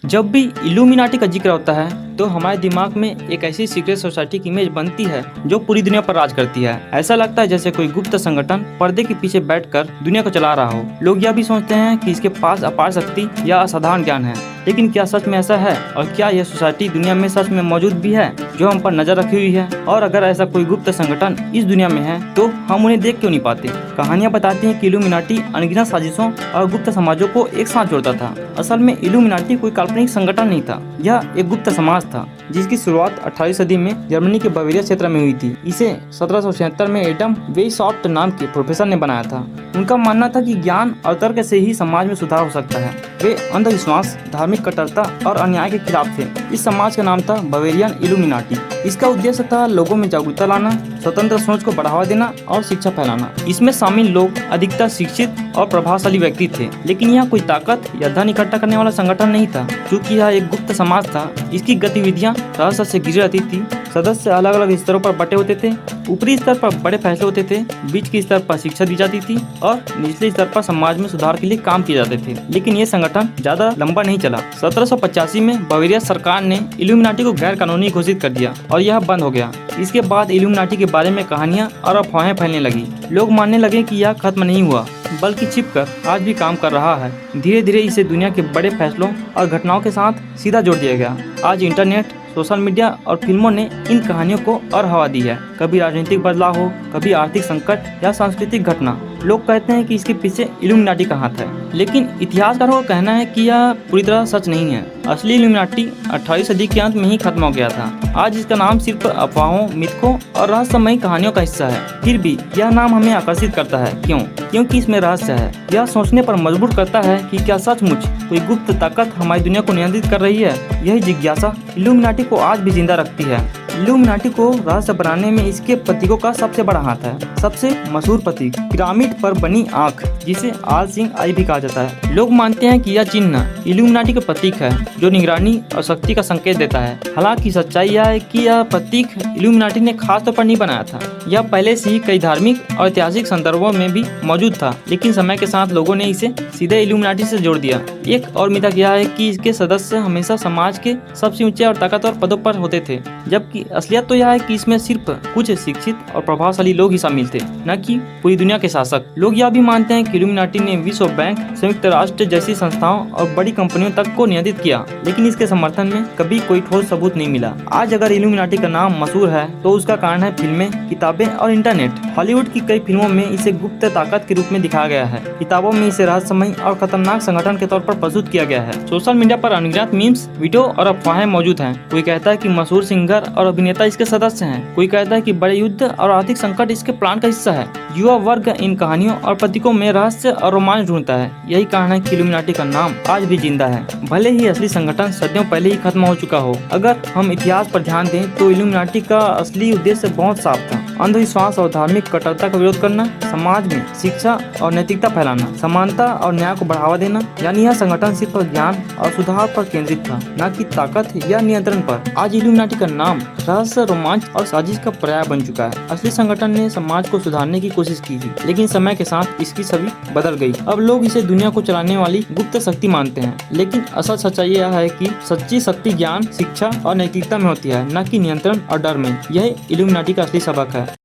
जब भी इल्यूमिनाटी का जिक्र होता है तो हमारे दिमाग में एक ऐसी सीक्रेट सोसाइटी की इमेज बनती है जो पूरी दुनिया पर राज करती है। ऐसा लगता है जैसे कोई गुप्त संगठन पर्दे के पीछे बैठकर दुनिया को चला रहा हो। लोग यह भी सोचते हैं कि इसके पास अपार शक्ति या असाधारण ज्ञान है, लेकिन क्या सच में ऐसा है? और क्या यह सोसाइटी दुनिया में सच में मौजूद भी है जो हम पर नजर रखी हुई है? और अगर ऐसा कोई गुप्त संगठन इस दुनिया में है तो हम उन्हें देख क्यों नहीं पाते? कहानियां बताती हैं कि इल्यूमिनाटी अनगिनत साजिशों और गुप्त समाजों को एक साथ जोड़ता था। असल में इल्यूमिनाटी कोई काल्पनिक संगठन नहीं था, यह एक गुप्त समाज था जिसकी शुरुआत 18वीं सदी में जर्मनी के बवेरिया क्षेत्र में हुई थी। इसे 1776 में एडम वेइसॉफ्ट नाम के प्रोफेसर ने बनाया था। उनका मानना था कि ज्ञान और तर्क से ही समाज में सुधार हो सकता है। वे अंधविश्वास, धार्मिक कट्टरता और अन्याय के खिलाफ थे। इस समाज का नाम था बवेरियन इल्यूमिनाटी। इसका उद्देश्य था लोगों में जागरूकता लाना, स्वतंत्र सोच को बढ़ावा देना और शिक्षा फैलाना। इसमें शामिल लोग अधिकतर शिक्षित और प्रभावशाली व्यक्ति थे, लेकिन यह कोई ताकत या धन इकट्ठा करने वाला संगठन नहीं था। क्योंकि यह एक गुप्त समाज था, इसकी गतिविधियां रहस्य से घिरी रहती थी। सदस्य अलग अलग स्तरों पर बटे होते थे। ऊपरी स्तर पर बड़े फैसले होते थे, बीच के स्तर पर शिक्षा दी जाती थी और निचले स्तर पर समाज में सुधार के लिए काम किए जाते थे। लेकिन ये संगठन ज्यादा लंबा नहीं चला। 1785 में बवेरिया सरकार ने इल्यूमिनाटी को गैर कानूनी घोषित कर दिया और यह बंद हो गया। इसके बाद इल्यूमिनाटी के बारे में कहानियां और अफवाहें फैलने लगी। लोग मानने लगे कि यह खत्म नहीं हुआ, बल्कि छिपकर आज भी काम कर रहा है। धीरे धीरे इसे दुनिया के बड़े फैसलों और घटनाओं के साथ सीधा जोड़ दिया गया। आज इंटरनेट, सोशल मीडिया और फिल्मों ने इन कहानियों को और हवा दी है। कभी राजनीतिक बदलाव हो, कभी आर्थिक संकट या सांस्कृतिक घटना, लोग कहते हैं कि इसके पीछे इल्यूमिनाटी का हाथ है। लेकिन इतिहासकारों का कहना है कि यह पूरी तरह सच नहीं है। असली इल्यूमिनाटी 18वीं सदी के अंत में ही खत्म हो गया था। आज इसका नाम सिर्फ अफवाहों, मिथकों और रहस्यमयी कहानियों का हिस्सा है। फिर भी यह नाम हमें आकर्षित करता है। क्यों? क्योंकि इसमें रहस्य है। यह सोचने पर मजबूर करता है कि क्या सचमुच कोई गुप्त ताकत हमारी दुनिया को नियंत्रित कर रही है। यही जिज्ञासा इल्यूमिनाटी को आज भी जिंदा रखती है। इल्यूमिनाटी को रहस्य बनाने में इसके प्रतीकों का सबसे बड़ा हाथ है। सबसे मशहूर प्रतीक पिरामिड पर बनी आँख, जिसे ऑल सीइंग आई भी कहा जाता है। लोग मानते हैं कि यह चिन्ह इल्यूमिनाटी का प्रतीक है जो निगरानी और शक्ति का संकेत देता है। हालांकि सच्चाई यह है कि यह प्रतीक इल्यूमिनाटी ने खास तौर पर नहीं बनाया था। यह पहले से ही कई धार्मिक और ऐतिहासिक संदर्भों में भी मौजूद था, लेकिन समय के साथ लोगों ने इसे सीधे इल्यूमिनाटी से जोड़ दिया। एक और मिथक यह है कि इसके सदस्य हमेशा समाज के सबसे ऊंचे और ताकतवर पदों पर होते थे, जबकि असलियत तो यह है कि इसमें सिर्फ कुछ शिक्षित और प्रभावशाली लोग ही शामिल थे, न कि पूरी दुनिया के शासक। लोग यह भी मानते हैं कि इल्यूमिनाटी ने विश्व बैंक, संयुक्त राष्ट्र जैसी संस्थाओं और बड़ी कंपनियों तक को नियंत्रित किया, लेकिन इसके समर्थन में कभी कोई ठोस सबूत नहीं मिला। आज अगर इल्यूमिनाटी का नाम मशहूर है तो उसका कारण है फिल्में, किताबें और इंटरनेट। हॉलीवुड की कई फिल्मों में इसे गुप्त ताकत के रूप में दिखाया गया है। किताबों में इसे रहस्यमयी और खतरनाक संगठन के तौर पर प्रस्तुत किया गया है। सोशल मीडिया पर अनगिनत मीम्स, वीडियो और अफवाहें मौजूद हैं। कोई कहता है कि मशहूर सिंगर और अभिनेता इसके सदस्य हैं। कोई कहता है कि बड़े युद्ध और आर्थिक संकट इसके प्लान का हिस्सा है। युवा वर्ग इन कहानियों और प्रतीकों में रहस्य और रोमांच ढूंढता है। यही कारण है कि इल्यूमिनाटी का नाम आज भी जिंदा है, भले ही असली संगठन सदियों पहले ही खत्म हो चुका हो। अगर हम इतिहास पर ध्यान दें तो इल्यूमिनाटी का असली उद्देश्य बहुत साफ था। अंधविश्वास और धार्मिक कट्टरता का विरोध करना, समाज में शिक्षा और नैतिकता फैलाना, समानता और न्याय को बढ़ावा देना। यानी यह संगठन सिर्फ ज्ञान और सुधार पर केंद्रित था, न कि ताकत या नियंत्रण पर। आज इल्यूमिनाटी का नाम रहस्य, रोमांच और साजिश का पर्याय बन चुका है। असली संगठन ने समाज को सुधारने की कोशिश की थी, लेकिन समय के साथ इसकी छवि बदल गई। अब लोग इसे दुनिया को चलाने वाली गुप्त शक्ति मानते हैं, लेकिन असल सच्चाई यह है कि सच्ची शक्ति ज्ञान, शिक्षा और नैतिकता में होती है, न कि नियंत्रण और डर में। यह इल्यूमिनाटी का असली सबक है।